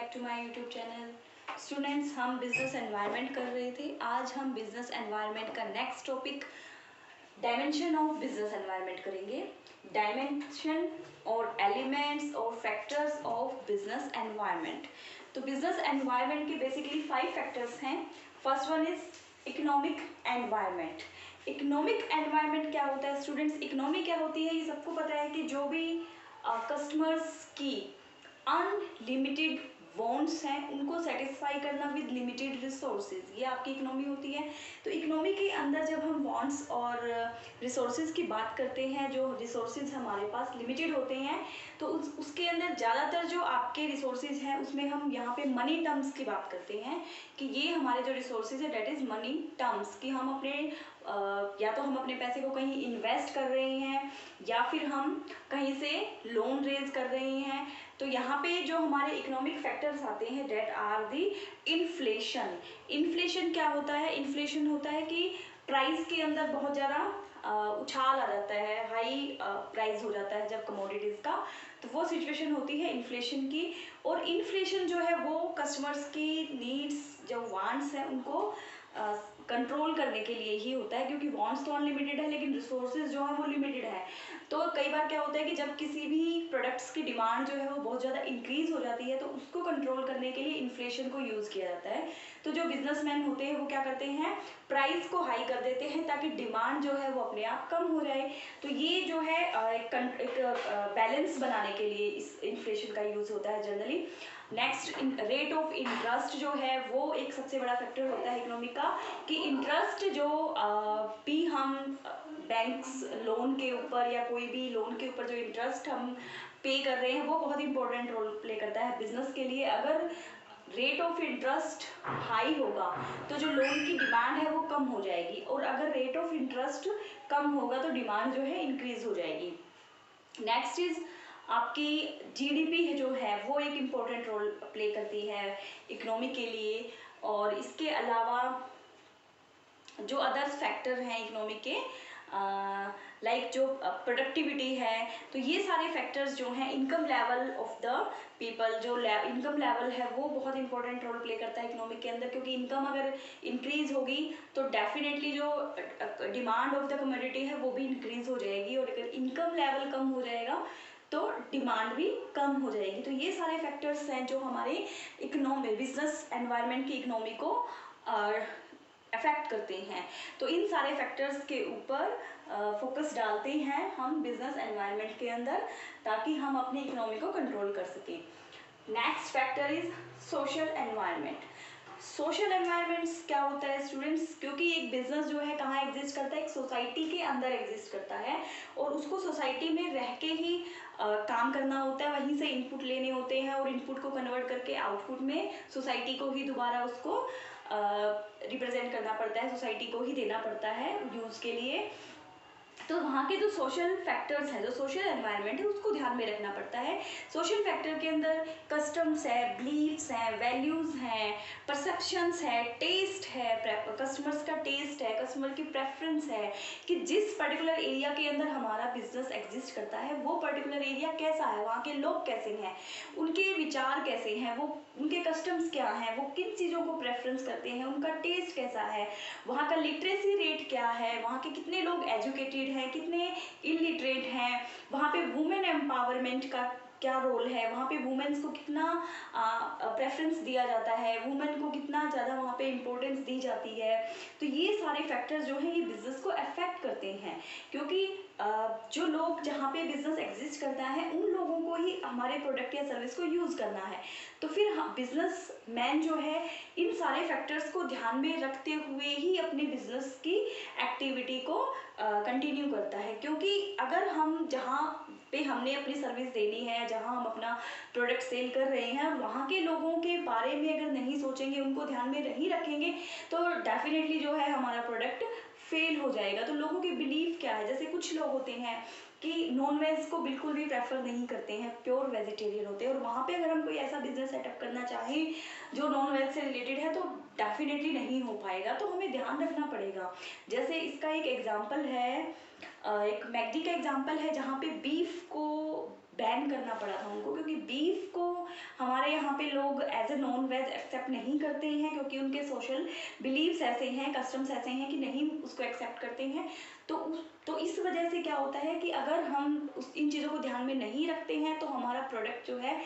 Back to my YouTube channel. Students, हम business environment कर रहे थे। आज हम बिजनेस एनवायरनमेंट का next topic dimension of business environment करेंगे। डायमेंशन और एलिमेंट्स और फैक्टर्स ऑफ बिजनेस एनवायरनमेंट। तो बिजनेस एनवायरनमेंट के बेसिकली 5 फैक्टर्स हैं। First one is economic environment. Economic environment क्या होता है स्टूडेंट्स? इकोनॉमी क्या होती है ये सबको पता है कि जो भी कस्टमर्स की अनलिमिटेड वांट्स हैं उनको सेटिस्फाई करना विद लिमिटेड रिसोर्सेज, ये आपकी इकोनॉमी होती है। तो इकोनॉमी के अंदर जब हम वांट्स और रिसोर्सेज की बात करते हैं, जो रिसोर्सेज हमारे पास लिमिटेड होते हैं, तो उसके अंदर ज़्यादातर जो आपके रिसोर्सेज हैं उसमें हम यहाँ पे मनी टर्म्स की बात करते हैं कि ये हमारे जो रिसोर्सेज है डेट इज़ मनी टर्म्स, कि हम अपने या तो हम अपने पैसे को कहीं इन्वेस्ट कर रहे हैं या फिर हम कहीं से लोन रेज कर रहे हैं। तो यहाँ पे जो हमारे इकोनॉमिक फैक्टर्स आते हैं that are the inflation. Inflation क्या होता है? इन्फ्लेशन होता है कि प्राइस के अंदर बहुत ज़्यादा उछाल आ जाता है, हाई प्राइस हो जाता है जब कमोडिटीज़ का, तो वो सिचुएशन होती है इन्फ्लेशन की। और इन्फ्लेशन जो है वो कस्टमर्स की नीड्स, जो वांट्स हैं, उनको कंट्रोल करने के लिए ही होता है, क्योंकि वांट्स तो अनलिमिटेड है लेकिन रिसोर्सेज जो है वो लिमिटेड है। तो कई बार क्या होता है कि जब किसी भी प्रोडक्ट्स की डिमांड जो है वो बहुत ज़्यादा इंक्रीज हो जाती है तो उसको कंट्रोल करने के लिए इन्फ्लेशन को यूज़ किया जाता है। तो जो बिजनेसमैन होते हैं वो क्या करते हैं, प्राइस को हाई कर देते हैं ताकि डिमांड जो है वो अपने आप कम हो जाए। तो ये जो है एक बैलेंस बनाने के लिए इस इन्फ्लेशन का यूज़ होता है generally. Next, rate of interest जो है वो एक सबसे बड़ा फैक्टर होता है इकोनॉमी का, कि इंटरेस्ट जो भी हम बैंक्स लोन के ऊपर या कोई भी लोन के ऊपर जो इंटरेस्ट हम पे कर रहे हैं वो बहुत इंपॉर्टेंट रोल प्ले करता है बिजनेस के लिए। अगर रेट ऑफ इंटरेस्ट हाई होगा तो जो लोन की डिमांड है वो कम हो जाएगी, और अगर रेट ऑफ इंटरेस्ट कम होगा तो डिमांड जो है इंक्रीज हो जाएगी। नेक्स्ट इज आपकी जीडीपी जो है वो एक इम्पोर्टेंट रोल प्ले करती है इकोनॉमी के लिए। और इसके अलावा जो अदर्स फैक्टर हैं इकोनॉमी के, लाइक जो प्रोडक्टिविटी है, तो ये सारे फैक्टर्स जो हैं, income level of the people, जो इनकम लेवल है वो बहुत इंपॉर्टेंट रोल प्ले करता है इकोनॉमिक के अंदर, क्योंकि इनकम अगर इंक्रीज होगी तो डेफिनेटली जो डिमांड ऑफ द कमोडिटी है वो भी इंक्रीज हो जाएगी, और अगर इनकम लेवल कम हो जाएगा तो डिमांड भी कम हो जाएगी। तो ये सारे फैक्टर्स हैं जो हमारे इकोनॉमी, बिजनेस एनवायरनमेंट की इकोनॉमी को अफेक्ट करते हैं। तो इन सारे फैक्टर्स के ऊपर फोकस डालते हैं हम बिजनेस एनवायरनमेंट के अंदर, ताकि हम अपनी इकोनॉमी को कंट्रोल कर सकें। Next factor is social environment. Social environments क्या होता है स्टूडेंट्स? क्योंकि एक बिजनेस जो है कहाँ एग्जिस्ट करता है, एक सोसाइटी के अंदर एग्जिस्ट करता है, और उसको सोसाइटी में रह के ही काम करना होता है, वहीं से इनपुट लेने होते हैं, और इनपुट को कन्वर्ट करके आउटपुट में सोसाइटी को ही दोबारा उसको रिप्रेजेंट करना पड़ता है, सोसाइटी को ही देना पड़ता है यूज़ के लिए। तो वहाँ के जो सोशल फैक्टर्स हैं, जो सोशल एनवायरनमेंट है, उसको ध्यान में रखना पड़ता है। सोशल फैक्टर के अंदर कस्टम्स है, बिलीव्स हैं, वैल्यूज़ हैं, परसेप्शंस है, टेस्ट है, कस्टमर्स का टेस्ट है, कस्टमर की प्रेफरेंस है, कि जिस पर्टिकुलर एरिया के अंदर हमारा बिजनेस एग्जिस्ट करता है वो पर्टिकुलर एरिया कैसा है, वहाँ के लोग कैसे हैं, उनके विचार कैसे हैं, वो उनके कस्टम्स क्या हैं, वो किन चीज़ों को प्रेफरेंस करते हैं, उनका टेस्ट कैसा है, वहाँ का लिटरेसी रेट क्या है, वहाँ के कितने लोग एजुकेटेड हैं, कितने इलिटरेट हैं, वहाँ पे वुमेन एम्पावरमेंट का क्या रोल है, वहाँ पे वुमेन्स को कितना प्रेफरेंस दिया जाता है, वुमेन को कितना ज़्यादा वहाँ पे इम्पोर्टेंस दी जाती है। तो ये सारे फैक्टर्स जो हैं ये बिजनेस को अफेक्ट करते हैं, क्योंकि जो लोग जहाँ पे बिजनेस एग्जिस्ट करता है उन लोगों को ही हमारे प्रोडक्ट या सर्विस को यूज़ करना है। तो फिर बिजनेस मैन जो है इन सारे फैक्टर्स को ध्यान में रखते हुए ही अपने बिजनेस की एक्टिविटी को कंटिन्यू करता है, क्योंकि अगर हम जहाँ पे हमने अपनी सर्विस देनी है, जहाँ हम अपना प्रोडक्ट सेल कर रहे हैं, वहाँ के लोगों के बारे में अगर नहीं सोचेंगे, उनको ध्यान में नहीं रखेंगे, तो डेफिनेटली जो है हमारा प्रोडक्ट फेल हो जाएगा। तो लोगों की बिलीफ क्या है, जैसे कुछ लोग होते हैं कि नॉन वेज को बिल्कुल भी प्रेफर नहीं करते हैं, प्योर वेजिटेरियन होते हैं, और वहाँ पे अगर हम कोई ऐसा बिजनेस सेटअप करना चाहें जो नॉन वेज से रिलेटेड है तो डेफिनेटली नहीं हो पाएगा। तो हमें ध्यान रखना पड़ेगा। जैसे इसका एक एग्जांपल है, एक मैकडी का एग्जांपल है, जहाँ पे बीफ को बैन करना पड़ा था उनको, क्योंकि बीफ को हमारे हमारे यहाँ पे लोग as a non veg accept नहीं करते हैं, क्योंकि उनके सोशल बिलीव्स ऐसे हैं, कस्टम्स ऐसे हैं कि नहीं उसको एक्सेप्ट करते हैं। तो इस वजह से क्या होता है कि अगर हम इन चीज़ों को ध्यान में नहीं रखते हैं तो हमारा प्रोडक्ट जो है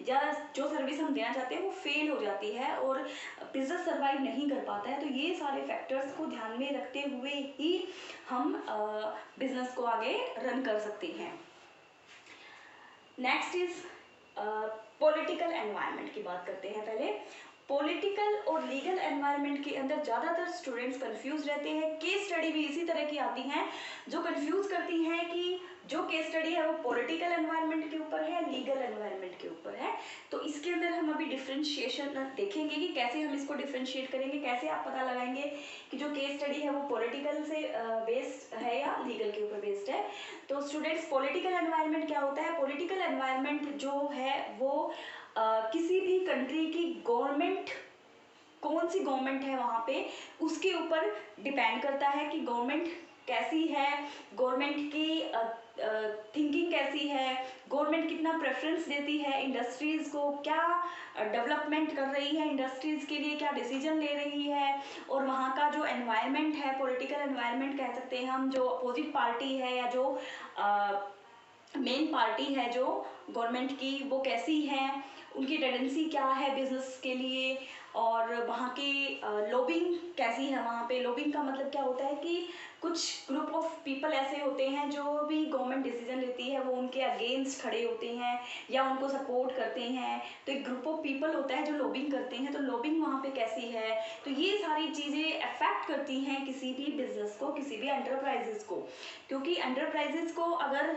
या जो सर्विस हम देना चाहते हैं वो फेल हो जाती है और बिजनेस सर्वाइव नहीं कर पाता है। तो ये सारे फैक्टर्स को ध्यान में रखते हुए ही हम बिजनेस को आगे रन कर सकते हैं। नेक्स्ट इज पॉलिटिकल एनवायरनमेंट की बात करते हैं। पहले पॉलिटिकल और लीगल एनवायरनमेंट के अंदर ज़्यादातर स्टूडेंट्स कंफ्यूज रहते हैं। केस स्टडी भी इसी तरह की आती हैं जो कंफ्यूज करती हैं कि जो केस स्टडी है वो पॉलिटिकल एनवायरनमेंट के ऊपर है, लीगल एनवायरनमेंट के ऊपर है। तो इसके अंदर हम अभी डिफ्रेंशिएशन देखेंगे कि कैसे हम इसको डिफ्रेंशिएट करेंगे, कैसे आप पता लगाएंगे कि जो केस स्टडी है वो पॉलिटिकल से बेस्ड है या लीगल के ऊपर बेस्ड है। तो स्टूडेंट्स, पॉलिटिकल एनवायरनमेंट क्या होता है? पॉलिटिकल एनवायरनमेंट जो है वो किसी भी कंट्री की गवर्नमेंट, कौन सी गवर्नमेंट है वहाँ पे, उसके ऊपर डिपेंड करता है कि गवर्नमेंट कैसी है, गवर्नमेंट की थिंकिंग कैसी है, गवर्नमेंट कितना प्रेफरेंस देती है इंडस्ट्रीज को, क्या डेवलपमेंट कर रही है इंडस्ट्रीज के लिए, क्या डिसीजन ले रही है, और वहाँ का जो एनवायरनमेंट है, पॉलिटिकल एनवायरनमेंट कह सकते हैं हम, जो अपोजिट पार्टी है या जो मेन पार्टी है जो गवर्नमेंट की, वो कैसी है, उनकी टेंडेंसी क्या है बिजनेस के लिए, और वहाँ की लॉबिंग कैसी है। वहाँ पे लॉबिंग का मतलब क्या होता है कि कुछ ग्रुप ऑफ पीपल ऐसे होते हैं जो भी गवर्नमेंट डिसीजन लेती है वो उनके अगेंस्ट खड़े होते हैं या उनको सपोर्ट करते हैं। तो एक ग्रुप ऑफ पीपल होता है जो लॉबिंग करते हैं, तो लॉबिंग वहाँ पे कैसी है। तो ये सारी चीज़ें अफेक्ट करती हैं किसी भी बिजनेस को, किसी भी एंटरप्राइजेस को, क्योंकि एंटरप्राइजेस को अगर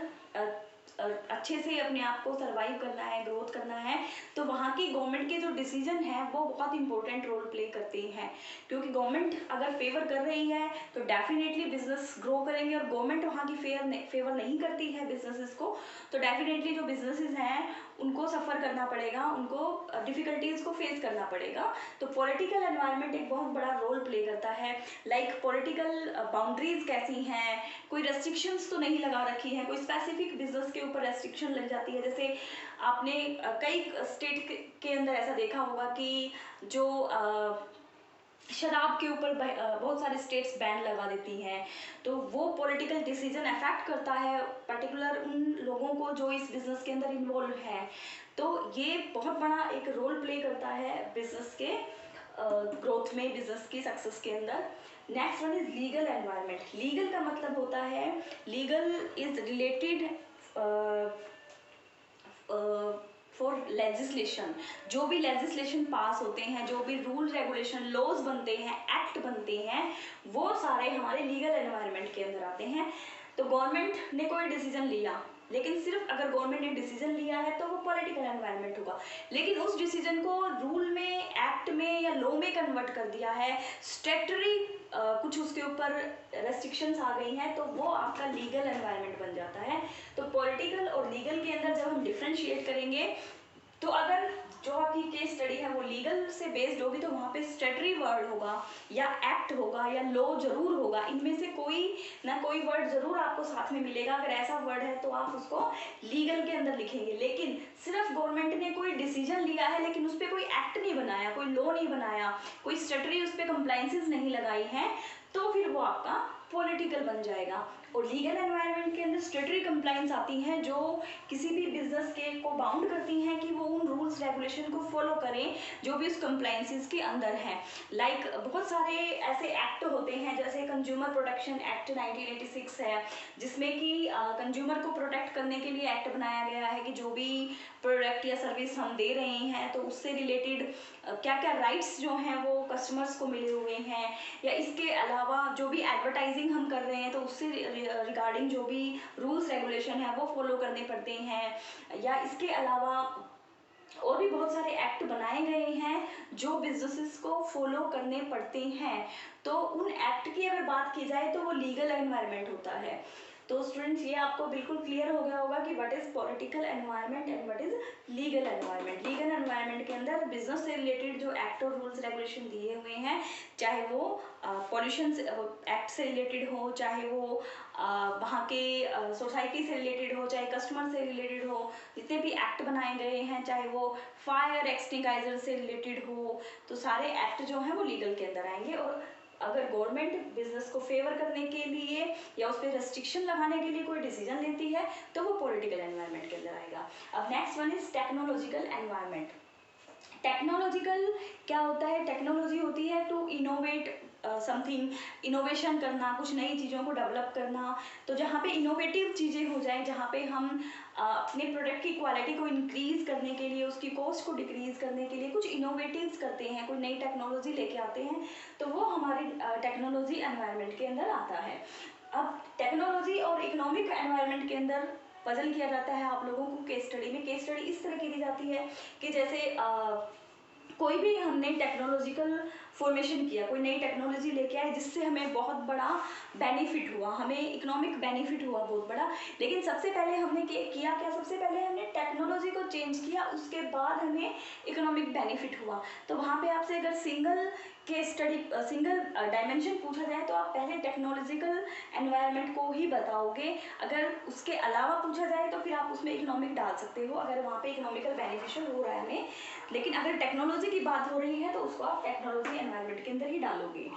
अच्छे से अपने आप को सर्वाइव करना है, ग्रोथ करना है, तो वहाँ की गवर्नमेंट के जो डिसीजन है वो बहुत इंपॉर्टेंट रोल प्ले करते हैं। क्योंकि गवर्नमेंट अगर फेवर कर रही है तो डेफिनेटली बिजनेस ग्रो करेंगे, और गवर्नमेंट वहाँ की फेवर नहीं करती है बिजनेसेस को, तो डेफिनेटली जो बिजनेसेस हैं उनको सफ़र करना पड़ेगा, उनको डिफ़िकल्टीज़ को फेस करना पड़ेगा। तो पॉलिटिकल एनवायरनमेंट एक बहुत बड़ा रोल प्ले करता है। लाइक पॉलिटिकल बाउंड्रीज कैसी हैं, कोई रेस्ट्रिक्शंस तो नहीं लगा रखी हैं, कोई स्पेसिफिक बिजनेस के ऊपर रेस्ट्रिक्शन लग जाती है। जैसे आपने कई स्टेट के अंदर ऐसा देखा होगा कि जो शराब के ऊपर बहुत सारे स्टेट्स बैन लगा देती हैं, तो वो पॉलिटिकल डिसीजन अफेक्ट करता है पर्टिकुलर उन लोगों को जो इस बिजनेस के अंदर इन्वॉल्व हैं। तो ये बहुत बड़ा एक रोल प्ले करता है बिजनेस के ग्रोथ में, बिजनेस की सक्सेस के अंदर। Next one is legal environment. Legal का मतलब होता है, legal is related for legislation. जो भी लेजिस्लेशन पास होते हैं, जो भी रूल रेगुलेशन लॉज बनते हैं, एक्ट बनते हैं, वो सारे हमारे लीगल एनवायरनमेंट के अंदर आते हैं। तो गवर्नमेंट ने कोई डिसीजन लिया, लेकिन सिर्फ अगर गवर्नमेंट ने डिसीजन लिया है तो वो पॉलिटिकल एनवायरनमेंट होगा। लेकिन उस डिसीजन को रूल में, एक्ट में या लॉ में कन्वर्ट कर दिया है, स्टैट्यूटरी कुछ उसके ऊपर रेस्ट्रिक्शंस आ गई हैं, तो वो आपका लीगल एनवायरनमेंट बन जाता है। तो पॉलिटिकल और लीगल के अंदर जब हम डिफ्रेंशिएट करेंगे, तो अगर जो आपकी केस स्टडी है वो लीगल से बेस्ड होगी तो वहाँ पे स्टैट्यूटरी वर्ड होगा या एक्ट होगा या लॉ जरूर होगा। इनमें से कोई ना कोई वर्ड जरूर आपको साथ में मिलेगा। अगर ऐसा वर्ड है तो आप उसको लीगल के अंदर लिखेंगे। लेकिन सिर्फ गवर्नमेंट ने कोई डिसीजन लिया है लेकिन उस पर कोई एक्ट नहीं बनाया, कोई लॉ नहीं बनाया, कोई स्टैट्यूटरी उस पर कंप्लाइंसेस नहीं लगाई हैं, तो फिर वो आपका पॉलिटिकल बन जाएगा। और लीगल एनवायरनमेंट के अंदर स्टैट्यूटरी कंप्लाइंस आती हैं जो किसी भी बिजनेस के को बाउंड करती हैं कि वो उन रूल्स रेगुलेशन को फॉलो करें जो भी उस कंप्लाइंसेस के अंदर हैं। लाइक बहुत सारे ऐसे एक्ट होते हैं, जैसे कंज्यूमर प्रोटेक्शन एक्ट 1986 है, जिसमें कि कंज्यूमर को प्रोटेक्ट करने के लिए एक्ट बनाया गया है कि जो भी प्रोडक्ट या सर्विस हम दे रहे हैं तो उससे रिलेटेड क्या क्या राइट्स जो हैं वो कस्टमर्स को मिले हुए हैं, या इसके अलावा जो भी एडवर्टाइजिंग हम कर रहे हैं तो उससे रिगार्डिंग जो भी रूल्स रेगुलेशन है वो फॉलो करने पड़ते हैं, या इसके अलावा और भी बहुत सारे एक्ट बनाए गए हैं जो बिजनेसेस को फॉलो करने पड़ते हैं। तो उन एक्ट की अगर बात की जाए तो वो लीगल एनवायरनमेंट होता है। तो स्टूडेंट्स ये आपको बिल्कुल क्लियर हो गया होगा कि what is political environment and what is legal environment. Legal environment के अंदर बिजनेस से रिलेटेड जो एक्ट और रूल्स रेगुलेशन दिए हुए हैं, चाहे वो पॉल्यूशन एक्ट से रिलेटेड हो, चाहे वो वहाँ के सोसाइटी से रिलेटेड हो, चाहे कस्टमर से रिलेटेड हो, जितने भी एक्ट बनाए गए हैं, चाहे वो फायर एक्सटिंगाइजर से रिलेटेड हो, तो सारे एक्ट जो हैं वो लीगल के अंदर आएंगे। और अगर गवर्नमेंट बिजनेस को फेवर करने के लिए या उस पर रेस्ट्रिक्शन लगाने के लिए कोई डिसीजन लेती है तो वो पॉलिटिकल एनवायरनमेंट के अंदर आएगा। अब next one is technological environment. Technological क्या होता है? टेक्नोलॉजी होती है टू इनोवेट समथिंग, इनोवेशन करना, कुछ नई चीज़ों को डेवलप करना। तो जहाँ पे इनोवेटिव चीज़ें हो जाए, जहाँ पे हम अपने प्रोडक्ट की क्वालिटी को इंक्रीज करने के लिए, उसकी कॉस्ट को डिक्रीज करने के लिए कुछ इनोवेटिव्स करते हैं, कोई नई टेक्नोलॉजी लेके आते हैं, तो वो हमारे टेक्नोलॉजी एनवायरनमेंट के अंदर आता है। अब टेक्नोलॉजी और इकोनॉमिक एनवायरनमेंट के अंदर पजल किया जाता है आप लोगों को केस स्टडी में। केस स्टडी इस तरह की दी जाती है कि जैसे कोई भी हमने टेक्नोलॉजिकल फॉर्मेशन किया, कोई नई टेक्नोलॉजी लेके आए जिससे हमें बहुत बड़ा बेनिफिट हुआ, हमें इकोनॉमिक बेनिफिट हुआ बहुत बड़ा, लेकिन सबसे पहले हमने किया क्या? सबसे पहले हमने टेक्नोलॉजी को चेंज किया, उसके बाद हमें इकोनॉमिक बेनिफिट हुआ। तो वहाँ पे आपसे अगर single case study, single dimension पूछा जाए तो आप पहले टेक्नोलॉजिकल एनवायरनमेंट को ही बताओगे। अगर उसके अलावा पूछा जाए तो फिर आप उसमें इकोनॉमिक डाल सकते हो, अगर वहाँ पे इकोनॉमिकल बेनिफिशियल हो रहा है हमें। लेकिन अगर टेक्नोलॉजी की बात हो रही है तो उसको आप टेक्नोलॉजी एनवायरनमेंट के अंदर ही डालोगे।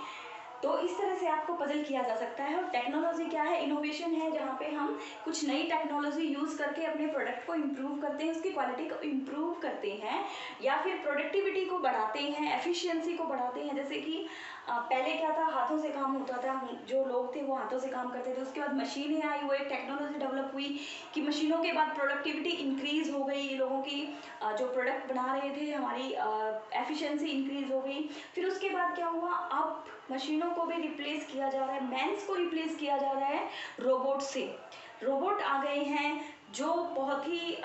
तो इस तरह से आपको पजल किया जा सकता है। और टेक्नोलॉजी क्या है? इनोवेशन है, जहाँ पे हम कुछ नई टेक्नोलॉजी यूज़ करके अपने प्रोडक्ट को इम्प्रूव करते हैं, उसकी क्वालिटी को इम्प्रूव करते हैं, या फिर प्रोडक्टिविटी को बढ़ाते हैं, एफिशिएंसी को बढ़ाते हैं। जैसे कि पहले क्या था, हाथों से काम होता था, जो लोग थे वो हाथों से काम करते थे, उसके बाद मशीनें आई, वो एक टेक्नोलॉजी डेवलप हुई कि मशीनों के बाद प्रोडक्टिविटी इंक्रीज हो गई, लोगों की जो प्रोडक्ट बना रहे थे, हमारी एफिशिएंसी इंक्रीज हो गई। फिर उसके बाद क्या हुआ, अब मशीनों को भी रिप्लेस किया जा रहा है, मैन्स को रिप्लेस किया जा रहा है रोबोट से। रोबोट आ गए हैं जो बहुत ही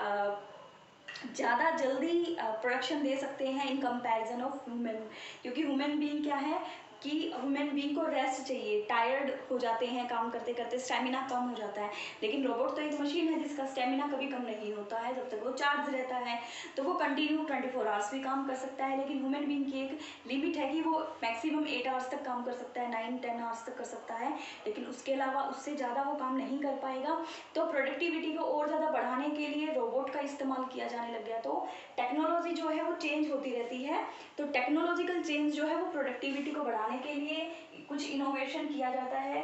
ज़्यादा जल्दी प्रोडक्शन दे सकते हैं इन कंपैरिजन ऑफ ह्यूमन। क्योंकि ह्यूमन बीइंग क्या है कि ह्यूमन बीइंग को रेस्ट चाहिए, टायर्ड हो जाते हैं काम करते करते, स्टेमिना कम हो जाता है। लेकिन रोबोट तो एक मशीन है जिसका स्टेमिना कभी कम नहीं होता है, जब तक वो चार्ज रहता है तो वो कंटिन्यू 24 आवर्स भी काम कर सकता है। लेकिन ह्यूमन बीइंग की एक लिमिट है कि वो मैक्सिमम 8 आवर्स तक काम कर सकता है, 9-10 आवर्स तक कर सकता है, लेकिन उसके अलावा उससे ज़्यादा वो काम नहीं कर पाएगा। तो प्रोडक्टिविटी को और ज़्यादा बढ़ाने के लिए रोबोट का इस्तेमाल किया जाने लग गया। तो टेक्नोलॉजी जो है वो चेंज होती रहती है। तो टेक्नोलॉजिकल चेंज जो है वो प्रोडक्टिविटी को बढ़ाने के लिए कुछ इनोवेशन किया जाता है,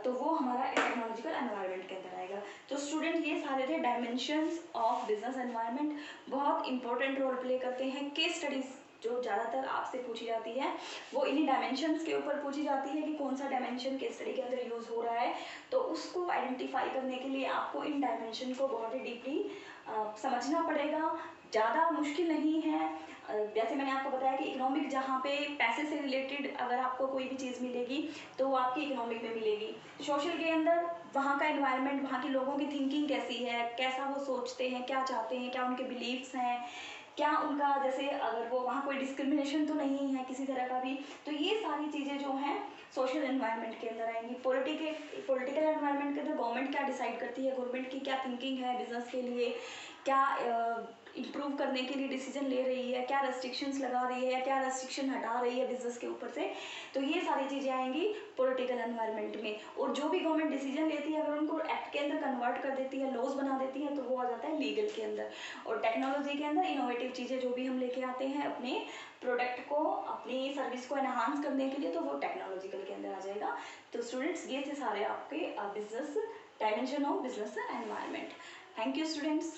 तो वो हमारा टेक्नोलॉजिकल एनवायरनमेंट के अंदर आएगा। तो स्टूडेंट ये सारे थे डायमेंशंस ऑफ बिजनेस एनवायरनमेंट, बहुत इंपॉर्टेंट रोल प्ले करते हैं। केस स्टडीज जो ज़्यादातर आपसे पूछी जाती है वो इन्हीं डायमेंशंस के ऊपर पूछी जाती है कि कौन सा डायमेंशन केस स्टडी के अंदर यूज़ हो रहा है। तो उसको आइडेंटिफाई करने के लिए आपको इन डायमेंशन को बहुत ही डीपली समझना पड़ेगा, ज़्यादा मुश्किल नहीं है। जैसे मैंने आपको बताया कि इकोनॉमिक, जहाँ पे पैसे से रिलेटेड अगर आपको कोई भी चीज़ मिलेगी तो वो आपकी इकोनॉमिक में मिलेगी। सोशल के अंदर वहाँ का एनवायरनमेंट, वहाँ के लोगों की थिंकिंग कैसी है, कैसा वो सोचते हैं, क्या चाहते हैं, क्या उनके बिलीव्स हैं, क्या उनका, जैसे अगर वो वहाँ कोई डिस्क्रिमिनेशन तो नहीं है किसी तरह का भी, तो ये सारी चीज़ें जो हैं सोशल एनवायरनमेंट के अंदर आएंगी। पॉलिटिकल एनवायरनमेंट के अंदर गवर्नमेंट क्या डिसाइड करती है, गवर्नमेंट की क्या थिंकिंग है बिजनेस के लिए, क्या इम्प्रूव करने के लिए डिसीजन ले रही है, क्या रेस्ट्रिक्शंस लगा रही है या क्या रेस्ट्रिक्शन हटा रही है बिजनेस के ऊपर से। तो ये सारी चीज़ें आएंगी पॉलिटिकल एनवायरनमेंट में। और जो भी गवर्नमेंट डिसीजन लेती है अगर उनको एक्ट के अंदर कन्वर्ट कर देती है, लॉज बना देती है, तो वो आ जाता है लीगल के अंदर। और टेक्नोलॉजी के अंदर इनोवेटिव चीज़ें जो भी हम लेके आते हैं अपने प्रोडक्ट को, अपनी सर्विस को एनहांस करने के लिए, तो वो टेक्नोलॉजिकल के अंदर आ जाएगा। तो स्टूडेंट्स ये थे सारे आपके business dimension of business environment. Thank you students.